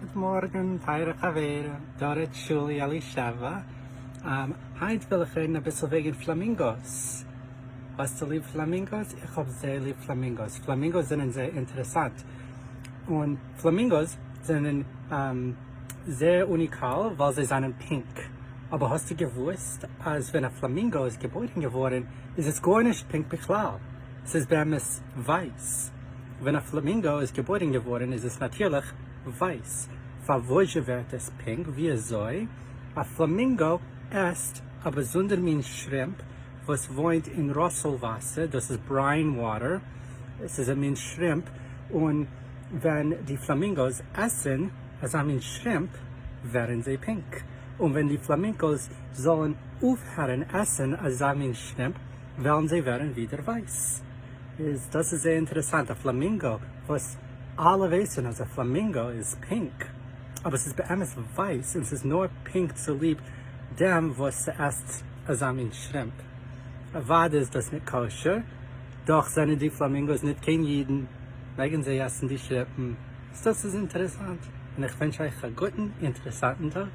Guten Morgen, teure Chavere, dort Shuli, Elisheva. Heute will ich reden ein bisschen wegen Flamingos. Hast du lieb Flamingos? Ich habe sehr lieb Flamingos. Flamingos sind sehr interessant. Und Flamingos sind sehr unikal, weil sie sind pink. Aber hast du gewusst, als wenn ein Flamingo ist geboren geworden, ist es gar nicht pink beklar. Es ist bereits weiß. Wenn ein Flamingo ist geboren geworden, ist es natürlich weiß. Farvos wird es pink, wie es soll. Ein Flamingo ist ein besonderer Shrimp, was wohnt in Rosselwasser, das ist Brine Water. Es ist ein Shrimp. Und wenn die Flamingos essen, als ein Shrimp, werden sie pink. Und wenn die Flamingos sollen aufhören essen, als ein Shrimp, werden sie wieder weiß. Das ist sehr interessant. Ein Flamingo, was alle wissen, als ein Flamingo ist pink. Aber es ist bei ihm weiß und es ist nur pink zu lieb dem, was sie isst, als ein Shrimp. Wade ist das nicht koscher, doch sind die Flamingos nicht kein Jiden, wegen sie essen die Schrimpen. Das ist interessant. Und ich wünsche euch einen guten, interessanten Tag.